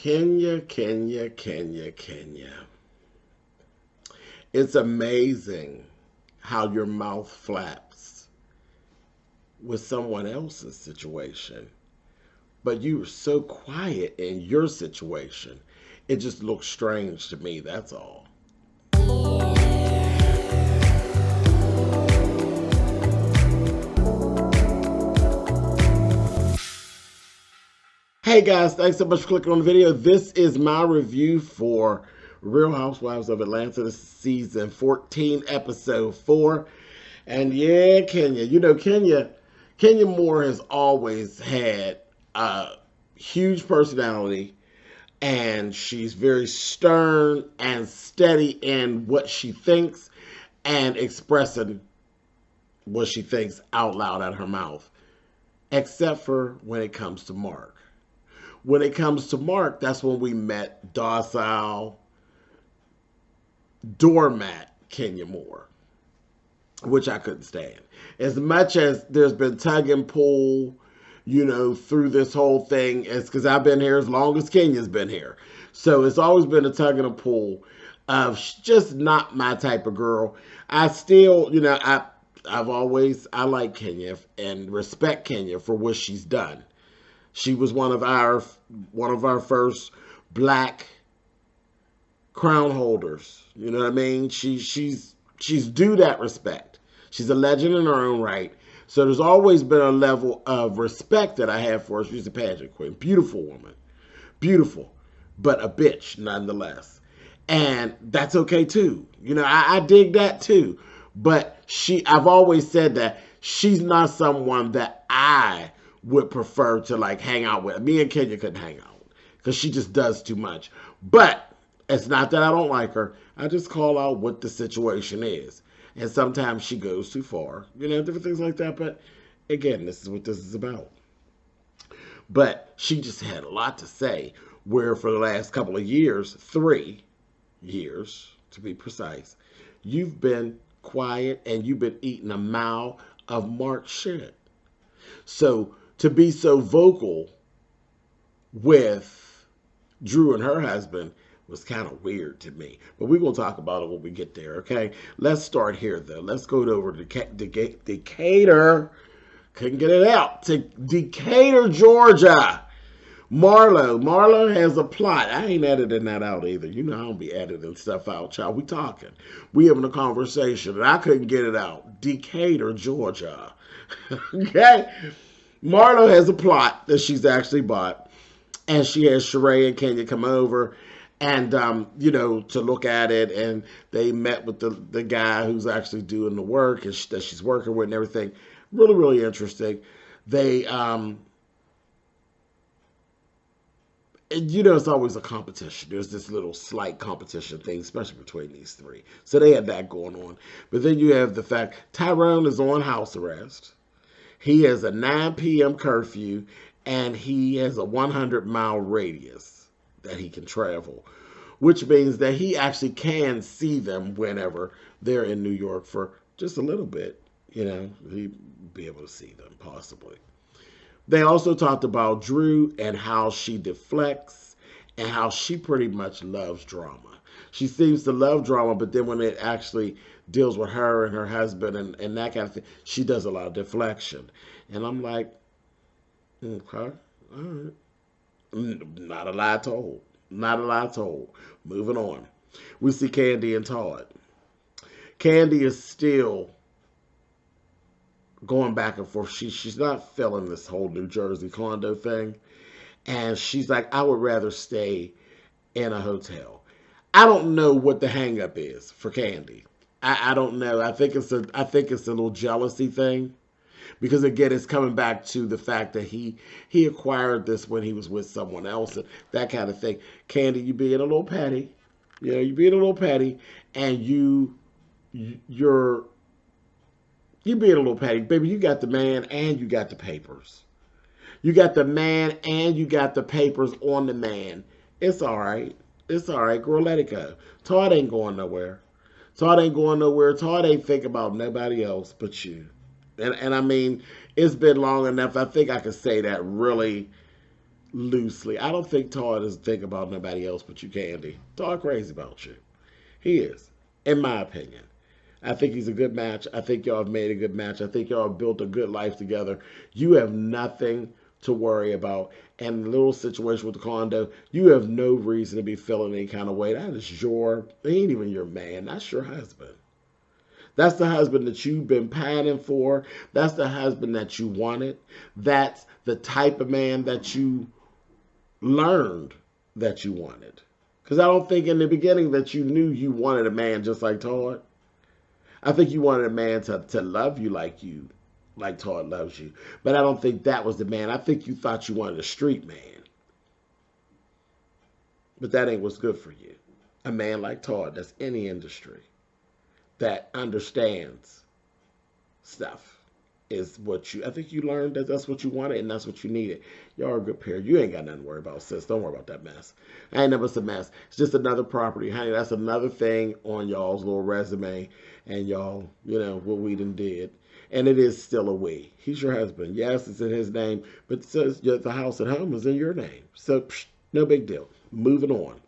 Kenya, Kenya, Kenya, Kenya. It's amazing how your mouth flaps with someone else's situation, but you were so quiet in your situation. It just looks strange to me, that's all. Hey guys, thanks so much for clicking on the video. This is my review for Real Housewives of Atlanta. This is season 14, episode 4. And yeah, Kenya. You know, Kenya Moore has always had a huge personality, and she's very stern and steady in what she thinks and expressing what she thinks out loud out of her mouth, except for when it comes to Mark. When it comes to Mark, that's when we met docile, doormat Kenya Moore, which I couldn't stand. As much as there's been tug and pull, you know, through this whole thing, it's because I've been here as long as Kenya's been here. So it's always been a tug and a pull of just not my type of girl. I still, you know, I like Kenya and respect Kenya for what she's done. She was one of our first black crown holders. You know what I mean? She's due that respect. She's a legend in her own right. So there's always been a level of respect that I have for her. She's a pageant queen. Beautiful woman. Beautiful. But a bitch nonetheless. And that's okay too. You know, I dig that too. But I've always said that she's not someone that I would prefer to like hang out with. Me and Kenya couldn't hang out because she just does too much. But it's not that I don't like her. I just call out what the situation is. And sometimes she goes too far. You know, different things like that. But again, this is what this is about. But she just had a lot to say, where for the last couple of years, 3 years to be precise, you've been quiet and you've been eating a mouth of Mark shit. So to be so vocal with Drew and her husband was kind of weird to me. But we're going to talk about it when we get there, okay? Let's start here, though. Let's go over to Decatur. Couldn't get it out. To Decatur, Georgia. Marlo has a plot. I ain't editing that out either. You know I don't be editing stuff out, child. We talking. We having a conversation, and I couldn't get it out. Decatur, Georgia. Okay? Marlo has a plot that she's actually bought, and she has Sheree and Kenya come over and, you know, to look at it, and they met with the guy who's actually doing the work and that she's working with and everything. Really, really interesting. They, you know, it's always a competition. There's this little slight competition thing, especially between these three. So they had that going on. But then you have the fact Tyrone is on house arrest. He has a 9 p.m. curfew, and he has a 100-mile radius that he can travel, which means that he actually can see them whenever they're in New York for just a little bit. You know, he'd be able to see them, possibly. They also talked about Drew and how she deflects and how she pretty much loves drama. She seems to love drama, but then when it actually deals with her and her husband and that kind of thing, she does a lot of deflection. And I'm like, okay, all right. Not a lie told. Not a lie told. Moving on. We see Candy and Todd. Candy is still going back and forth. She's not feeling this whole New Jersey condo thing. And she's like, I would rather stay in a hotel. I don't know what the hang up is for Candy. I don't know. I think it's a little jealousy thing. Because again, it's coming back to the fact that he acquired this when he was with someone else and that kind of thing. Candy, you being a little petty. You know, you being a little petty, and you're being a little petty. Baby, you got the man and you got the papers. You got the man and you got the papers on the man. It's all right. It's all right, girl, let it go. Todd ain't going nowhere. Todd ain't going nowhere. Todd ain't thinking about nobody else but you. And I mean, it's been long enough. I think I can say that really loosely. I don't think Todd is thinking about nobody else but you, Candy. Todd crazy about you. He is, in my opinion. I think he's a good match. I think y'all have made a good match. I think y'all have built a good life together. You have nothing to worry about. And the little situation with the condo, you have no reason to be feeling any kind of way. That is he ain't even your man. That's your husband. That's the husband that you've been pining for. That's the husband that you wanted. That's the type of man that you learned that you wanted. Because I don't think in the beginning that you knew you wanted a man just like Todd. I think you wanted a man to love you, like Todd loves you. But I don't think that was the man. I think you thought you wanted a street man. But that ain't what's good for you. A man like Todd that's in the industry, that understands stuff, is what I think you learned that that's what you wanted and that's what you needed. Y'all are a good pair. You ain't got nothing to worry about, sis. Don't worry about that mess. I ain't never a mess. It's just another property. Honey, that's another thing on y'all's little resume and y'all, what we done did. And it is still a we. He's your husband. Yes, it's in his name, but it says the house at home is in your name. So, no big deal. Moving on.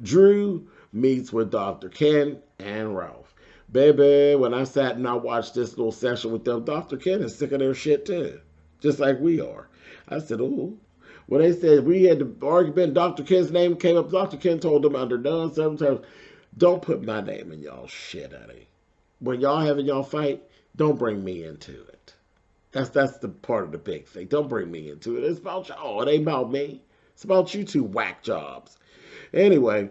Drew meets with Dr. Ken and Ralph. Baby, when I sat and I watched this little session with them, Dr. Ken is sick of their shit too. Just like we are. I said, ooh. When they said we had the argument, Dr. Ken's name came up. Dr. Ken told them under none several times, don't put my name in y'all shit, honey. When y'all having y'all fight, don't bring me into it. That's the part of the big thing. Don't bring me into it. It's about y'all. It ain't about me. It's about you two whack jobs. Anyway,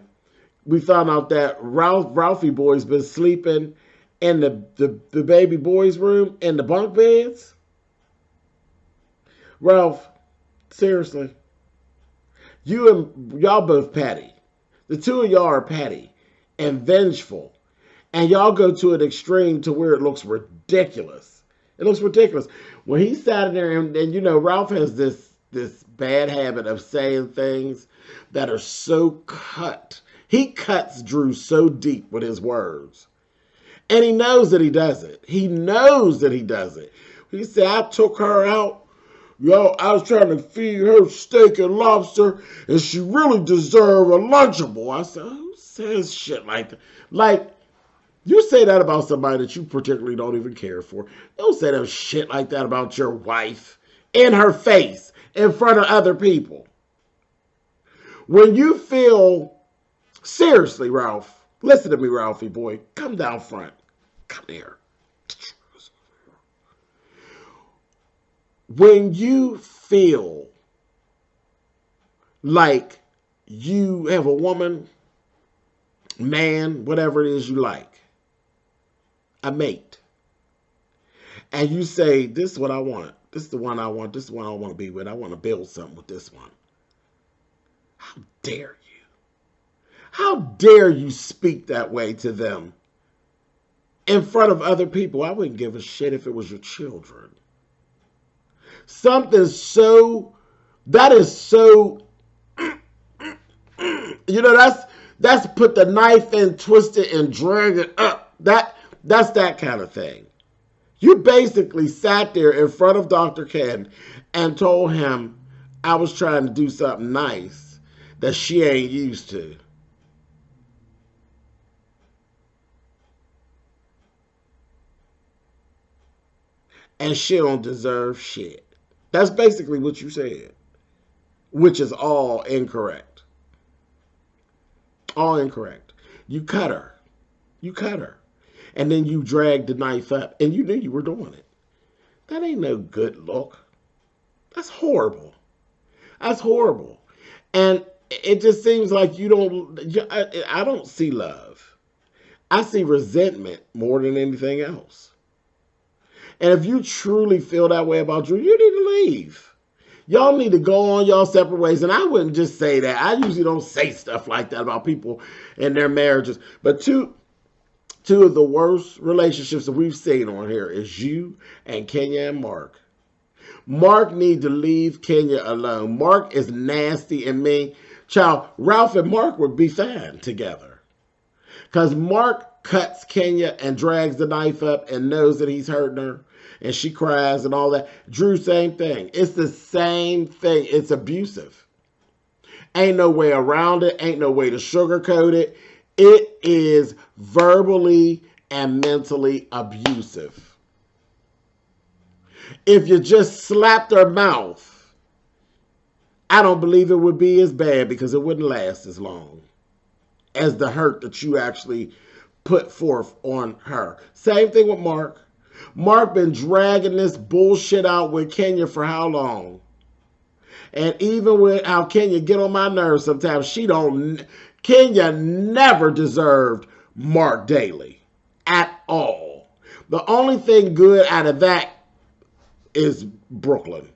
we found out that Ralphie boy's been sleeping in the baby boy's room in the bunk beds. Ralph, seriously. Y'all both petty. The two of y'all are petty and vengeful. And y'all go to an extreme to where it looks ridiculous. It looks ridiculous. When he sat in there and Ralph has this bad habit of saying things that are so cut. He cuts Drew so deep with his words. And he knows that he does it. He knows that he does it. He said, I took her out. I was trying to feed her steak and lobster, and she really deserved a Lunchable. I said, who says shit like that? Like, you say that about somebody that you particularly don't even care for. Don't say that shit like that about your wife in her face, in front of other people. When you feel, seriously, Ralph, listen to me, Ralphie boy, come down front. Come here. When you feel like you have a woman, man, whatever it is you like, a mate, and you say, this is what I want. This is the one I want. This is the one I want to be with. I want to build something with this one. How dare you? How dare you speak that way to them in front of other people? I wouldn't give a shit if it was your children. Something so, that is so, that's put the knife in, twist it, and drag it up. That's that kind of thing. You basically sat there in front of Dr. Ken and told him I was trying to do something nice that she ain't used to. And she don't deserve shit. That's basically what you said. Which is all incorrect. All incorrect. You cut her. You cut her. And then you dragged the knife up. And you knew you were doing it. That ain't no good look. That's horrible. That's horrible. And it just seems like you don't, I don't see love. I see resentment more than anything else. And if you truly feel that way about Drew, you need to leave. Y'all need to go on y'all separate ways. And I wouldn't just say that. I usually don't say stuff like that about people and their marriages. But two of the worst relationships that we've seen on here is you and Kenya and Mark. Mark need to leave Kenya alone. Mark is nasty and mean. Child, Ralph and Mark would be fine together. Because Mark cuts Kenya and drags the knife up and knows that he's hurting her. and she cries and all that. Drew, same thing. It's the same thing. It's abusive. Ain't no way around it. Ain't no way to sugarcoat it. It is verbally and mentally abusive. If you just slapped her mouth, I don't believe it would be as bad because it wouldn't last as long as the hurt that you actually put forth on her. Same thing with Mark. Mark been dragging this bullshit out with Kenya for how long? And even with how Kenya get on my nerves sometimes, Kenya never deserved Mark Daly at all. The only thing good out of that is Brooklyn.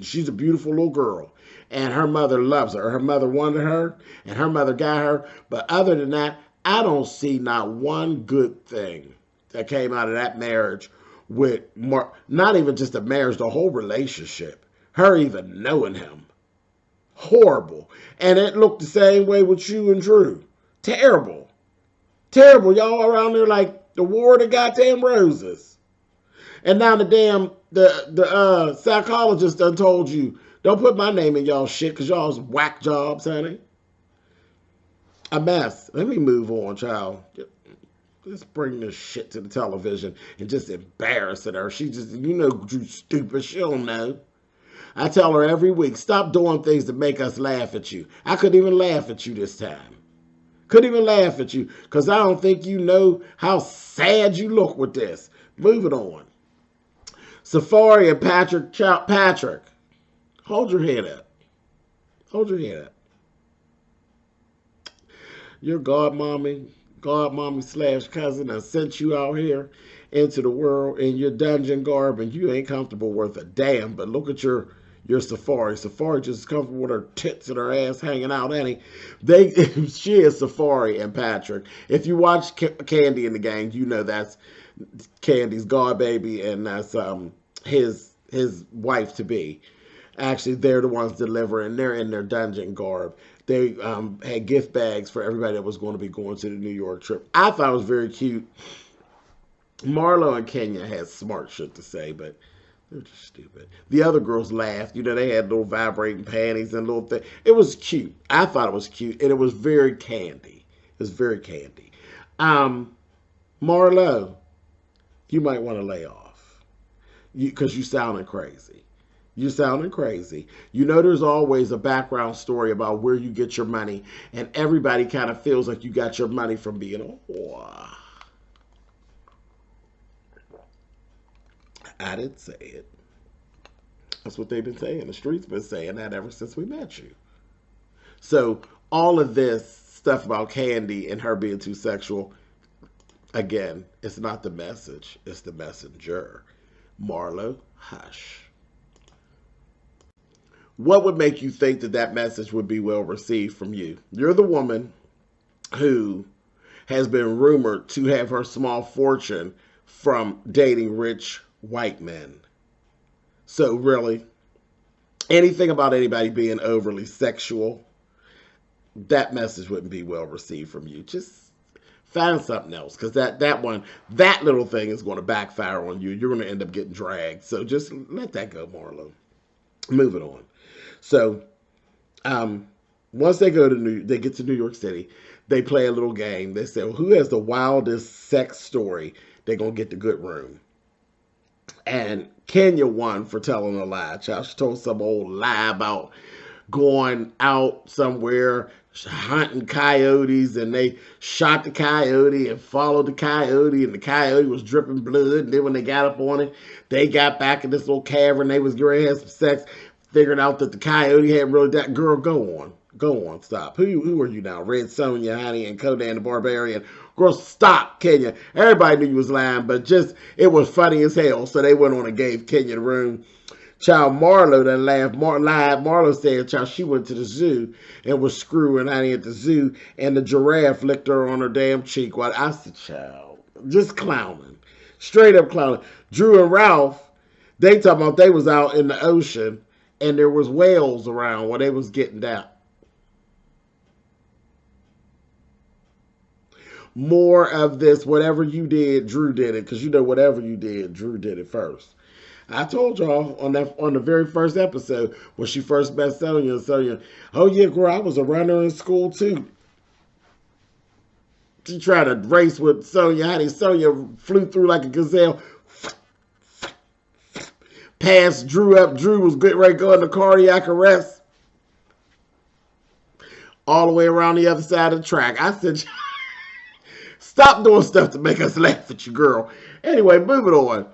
She's a beautiful little girl, and her mother loves her. Her mother wanted her, and her mother got her. But other than that, I don't see not one good thing that came out of that marriage with Mark. Not even just a marriage, the whole relationship. Her even knowing him. Horrible. And it looked the same way with you and Drew. Terrible. Terrible. Y'all around there like the War of the goddamn Roses. And now the psychologist done told you, don't put my name in y'all shit because y'all's whack jobs, honey. A mess. Let me move on, child. Let's bring this shit to the television and just embarrassing her. She just, Drew stupid. She don't know. I tell her every week, stop doing things that make us laugh at you. I couldn't even laugh at you this time. Couldn't even laugh at you because I don't think you know how sad you look with this. Moving on. Safari and Patrick, hold your head up. Hold your head up. Your godmommy / cousin I sent you out here into the world in your dungeon garb and you ain't comfortable worth a damn. But look at your Safari. Safari just is comfortable with her tits and her ass hanging out, ain't he? She is Safari and Patrick. If you watch Candy and the Gang, you know that's Candy's god baby and that's his wife to be. Actually, they're the ones delivering. They're in their dungeon garb. They had gift bags for everybody that was going to be going to the New York trip. I thought it was very cute. Marlo and Kenya had smart shit to say, but they're just stupid. The other girls laughed. They had little vibrating panties and little things. It was cute. I thought it was cute, and it was very Candy. It was very Candy. Marlo, you might want to lay off because you sounding crazy. You're sounding crazy. There's always a background story about where you get your money, and everybody kind of feels like you got your money from being a whore. I didn't say it. That's what they've been saying. The streets been saying that ever since we met you. So all of this stuff about Candy and her being too sexual, again, it's not the message. It's the messenger. Marlo, hush. What would make you think that message would be well received from you? You're the woman who has been rumored to have her small fortune from dating rich white men. So really, anything about anybody being overly sexual, that message wouldn't be well received from you. Just find something else, because that little thing is going to backfire on you. You're going to end up getting dragged. So just let that go, Marlo. Moving on. So, once they get to New York City, they play a little game. They say, well, who has the wildest sex story? They're going to get the good room. And Kenya won for telling a lie. Child, she told some old lie about going out somewhere, hunting coyotes, and they shot the coyote and followed the coyote, and the coyote was dripping blood. And then when they got up on it, they got back in this little cavern. They was going to have some sex. Figured out that the coyote hadn't really that. Girl, go on, stop. Who are you now? Red Sonja, honey, and Conan the Barbarian. Girl, stop, Kenya. Everybody knew you was lying, but just, it was funny as hell. So they went on and gave Kenya the room. Child, Marlo done laughed. Marlo said, child, she went to the zoo and was screwing, honey, at the zoo, and the giraffe licked her on her damn cheek. While I said, child, just clowning. Straight up clowning. Drew and Ralph, they talking about they was out in the ocean, and there was whales around while they was getting down. more of this. Whatever you did, Drew did it, because you know whatever you did, Drew did it first. I told y'all on the very first episode when she first met Sonya. Sonya, oh yeah, girl, I was a runner in school too. She tried to race with Sonya. Honey, Sonya flew through like a gazelle, passed Drew up. Drew was getting ready to go into cardiac arrest all the way around the other side of the track. I said, stop doing stuff to make us laugh at you, girl. Anyway, moving on.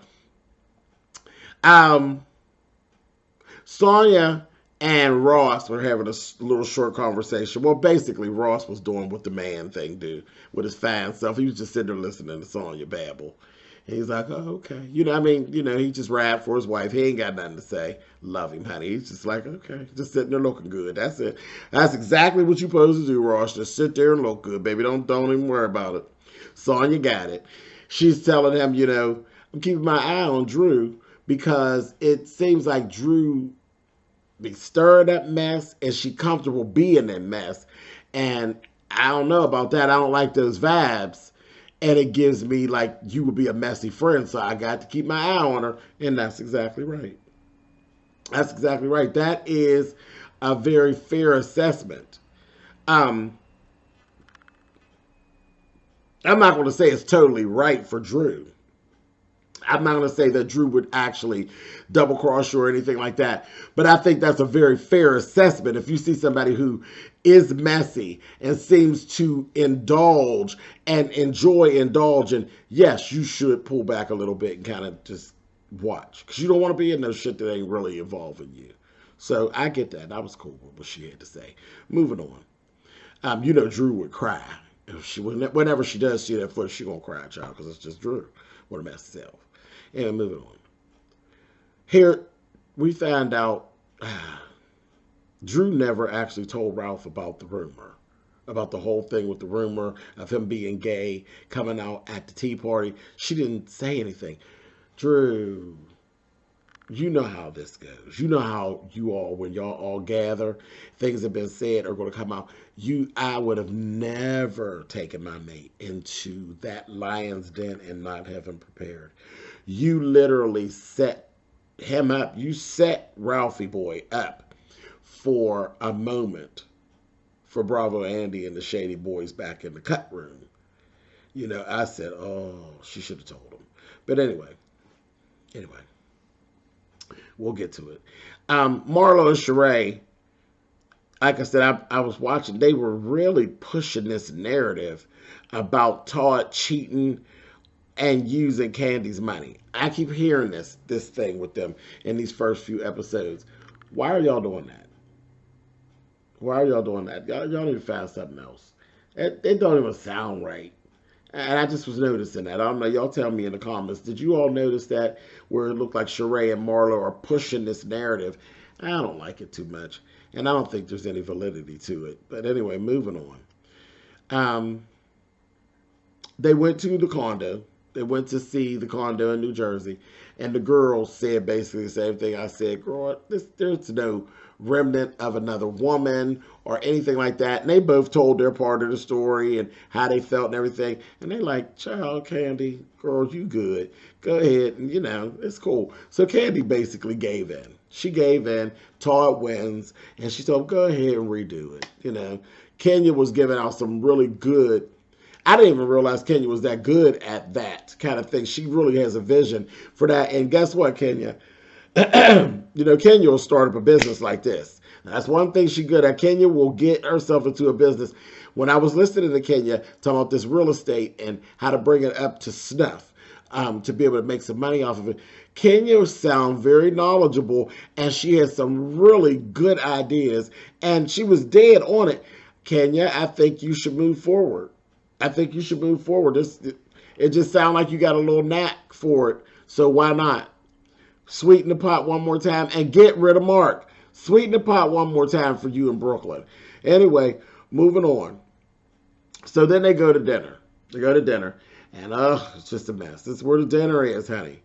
Sonya and Ross were having a little short conversation. Well, basically, Ross was doing what the man thing do with his fine self. He was just sitting there listening to Sonya babble. And he's like, oh, okay. He just ride for his wife. He ain't got nothing to say. Love him, honey. He's just like, okay. Just sitting there looking good. That's it. That's exactly what you're supposed to do, Ross. Just sit there and look good, baby. Don't even worry about it. Sonya got it. She's telling him, I'm keeping my eye on Drew because it seems like Drew be stirring that mess and she comfortable being that mess. And I don't know about that. I don't like those vibes. And it gives me like you would be a messy friend. So I got to keep my eye on her. And that's exactly right. That's exactly right. That is a very fair assessment. I'm not going to say it's totally right for Drew. I'm not going to say that Drew would actually double cross you or anything like that. But I think that's a very fair assessment. If you see somebody who is messy and seems to indulge and enjoy indulging, yes, you should pull back a little bit and kind of just watch. Because you don't want to be in no shit that ain't really involving you. So I get that. That was cool what she had to say. Moving on. Drew would cry. Whenever she does see that foot, she gonna cry, child, because it's just Drew. What a mess itself. And moving on. Here, we found out Drew never actually told Ralph about the rumor, about the whole thing with the rumor of him being gay, coming out at the tea party. She didn't say anything. Drew, you know how this goes. You know how you all, when y'all all gather, things have been said are going to come out. I would have never taken my mate into that lion's den and not have him prepared. You literally set him up. You set Ralphie boy up for a moment for Bravo Andy and the Shady Boys back in the cut room. I said, oh, she should have told him. But anyway, we'll get to it. Marlo and Sheree, like I said, I was watching. They were really pushing this narrative about Todd cheating and using Candy's money. I keep hearing this thing with them in these first few episodes. Why are y'all doing that? Why are y'all doing that? Y'all need to find something else. It don't even sound right. And I just was noticing that. I don't know. Y'all tell me in the comments. Did you all notice that where it looked like Sheree and Marlo are pushing this narrative? I don't like it too much. And I don't think there's any validity to it. But anyway, moving on. They went to the condo. They went to see the condo in New Jersey. And the girls said basically the same thing I said. Girl, there's no remnant of another woman or anything like that. And they both told their part of the story and how they felt and everything. And they like, child, Candy, girl, you good. Go ahead. And, it's cool. So Candy basically gave in. She gave in. Todd wins. And she told him, go ahead and redo it. Kenya was giving out some really good. I didn't even realize Kenya was that good at that kind of thing. She really has a vision for that. And guess what, Kenya? Kenya will start up a business like this. Now, that's one thing she's good at. Kenya will get herself into a business. When I was listening to Kenya talking about this real estate and how to bring it up to snuff, to be able to make some money off of it, Kenya sounds very knowledgeable, and she has some really good ideas, and she was dead on it. Kenya, I think you should move forward. It just sounds like you got a little knack for it, so why not? Sweeten the pot one more time and get rid of Mark. Sweeten the pot one more time for you in Brooklyn. Anyway, moving on. So then they go to dinner. And it's just a mess. This is where the dinner is, honey.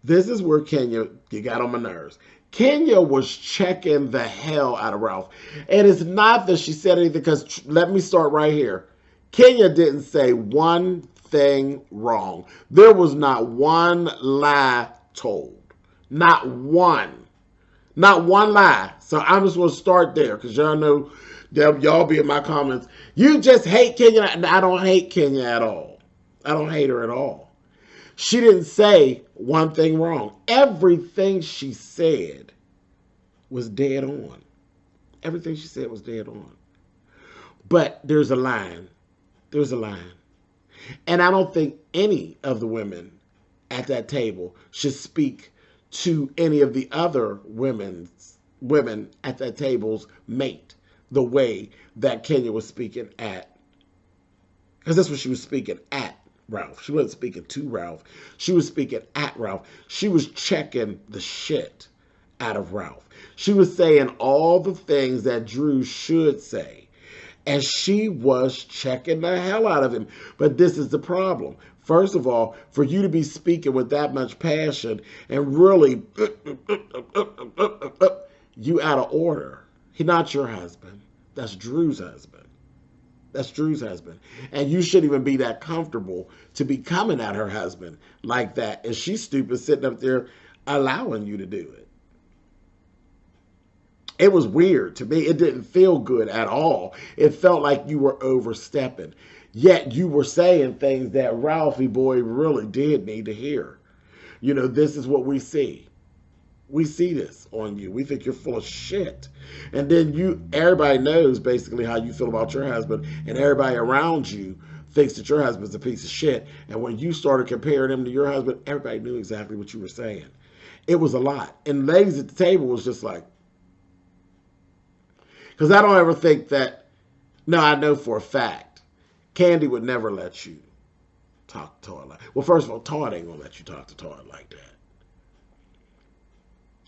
This is where Kenya, you got on my nerves. Kenya was checking the hell out of Ralph. And it's not that she said anything, because let me start right here. Kenya didn't say one thing wrong. There was not one lie told. Not one. Not one lie. So I'm just going to start there because y'all know y'all be in my comments. You just hate Kenya. I don't hate Kenya at all. I don't hate her at all. She didn't say one thing wrong. Everything she said was dead on. Everything she said was dead on. But there's a line. There's a line. And I don't think any of the women at that table should speak to any of the other women at that table's mate the way that Kenya was speaking at. Because that's what she was speaking at Ralph. She wasn't speaking to Ralph. She was speaking at Ralph. She was checking the shit out of Ralph. She was saying all the things that Drew should say. And she was checking the hell out of him. But this is the problem. First of all, for you to be speaking with that much passion and really, you out of order. He's not your husband. That's Drew's husband. That's Drew's husband. And you shouldn't even be that comfortable to be coming at her husband like that. And she's stupid sitting up there allowing you to do it. It was weird to me. It didn't feel good at all. It felt like you were overstepping. Yet you were saying things that Ralphie boy really did need to hear. You know, this is what we see. We see this on you. We think you're full of shit. And then everybody knows basically how you feel about your husband, and everybody around you thinks that your husband's a piece of shit. And when you started comparing him to your husband, everybody knew exactly what you were saying. It was a lot. And ladies at the table was just like, because I don't ever think that, no, I know for a fact, Candy would never let you talk to Todd like that. Well, first of all, Todd ain't going to let you talk to Todd like that.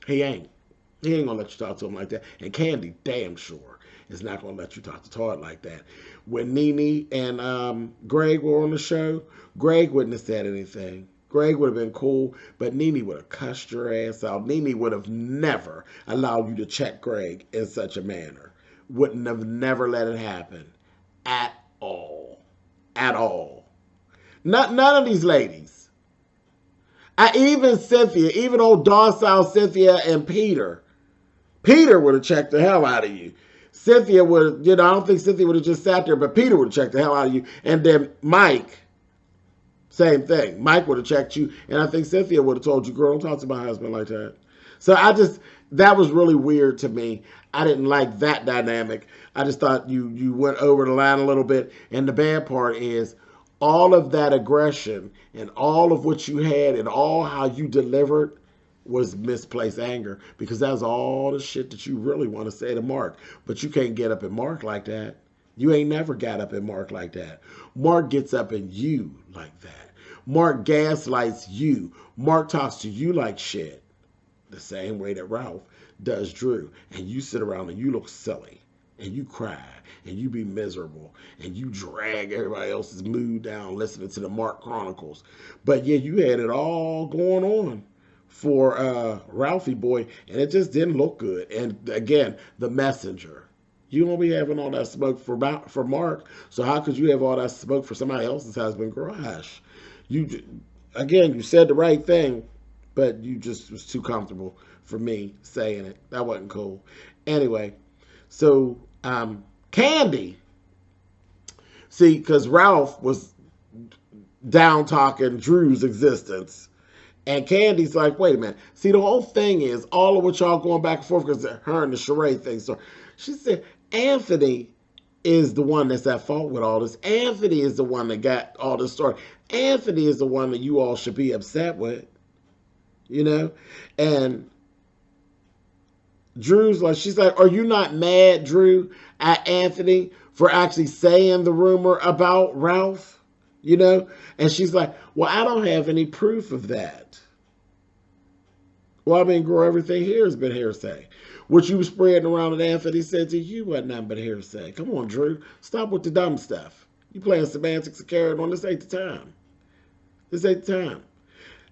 He ain't. He ain't going to let you talk to him like that. And Candy, damn sure, is not going to let you talk to Todd like that. When Nene and Greg were on the show, Greg wouldn't have said anything. Greg would have been cool, but Nene would have cussed your ass out. Nene would have never allowed you to check Greg in such a manner. Wouldn't have never let it happen. At all. At all. None of these ladies. Even Cynthia, even old docile Cynthia and Peter. Peter would have checked the hell out of you. Cynthia would have, I don't think Cynthia would have just sat there, but Peter would have checked the hell out of you. And then Mike, same thing. Mike would have checked you. And I think Cynthia would have told you, girl, don't talk to my husband like that. So that was really weird to me. I didn't like that dynamic. I just thought you went over the line a little bit. And the bad part is all of that aggression and all of what you had and all how you delivered was misplaced anger, because that's all the shit that you really want to say to Mark. But you can't get up at Mark like that. You ain't never got up at Mark like that. Mark gets up at you like that. Mark gaslights you. Mark talks to you like shit. The same way that Ralph does Drew. And you sit around and you look silly. And you cry. And you be miserable. And you drag everybody else's mood down listening to the Mark Chronicles. But yeah, you had it all going on for Ralphie boy. And it just didn't look good. And again, the messenger. You don't be having all that smoke for Mark. So how could you have all that smoke for somebody else's husband? Gosh. You said the right thing. But you just was too comfortable for me saying it. That wasn't cool. Anyway, so Candy, see, because Ralph was down talking Drew's existence. And Candy's like, wait a minute. See, the whole thing is all of what y'all going back and forth because her and the charade thing. So she said, Anthony is the one that's at fault with all this. Anthony is the one that got all this started. Anthony is the one that you all should be upset with. And Drew's like, she's like, are you not mad, Drew, at Anthony for actually saying the rumor about Ralph? And she's like, well, I don't have any proof of that. Well, I mean, girl, everything here has been hearsay. What you were spreading around that Anthony said to you wasn't nothing but hearsay. Come on, Drew, stop with the dumb stuff. You playing semantics and carrying on. This ain't the time. This ain't the time.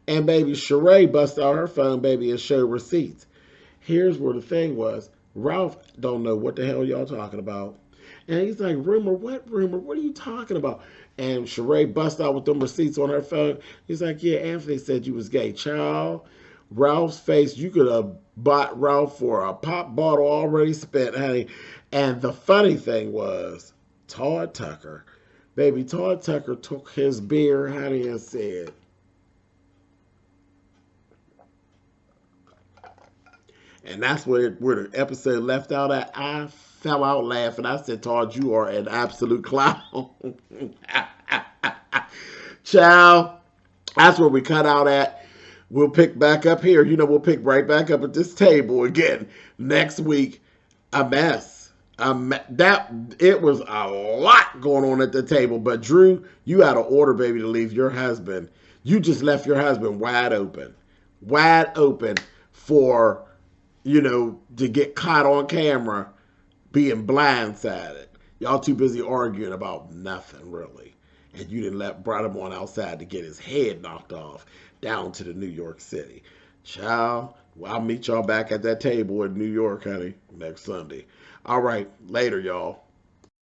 And baby, Sheree busted out her phone, baby, and showed receipts. Here's where the thing was. Ralph don't know what the hell y'all talking about. And he's like, rumor? What rumor? What are you talking about? And Sheree bust out with them receipts on her phone. He's like, yeah, Anthony said you was gay. Child, Ralph's face, you could have bought Ralph for a pop bottle already spent, honey. And the funny thing was, Todd Tucker, baby, Todd Tucker took his beer, honey, and said, and that's where the episode left out at. I fell out laughing. I said, Todd, you are an absolute clown. Child, that's where we cut out at. We'll pick back up here. We'll pick right back up at this table again next week. A mess. That it was a lot going on at the table. But Drew, you had an order, baby, to leave your husband. You just left your husband wide open for to get caught on camera being blindsided. Y'all too busy arguing about nothing, really. And you didn't brought him on outside to get his head knocked off down to the New York City. Child, well, I'll meet y'all back at that table in New York, honey, next Sunday. All right, later, y'all.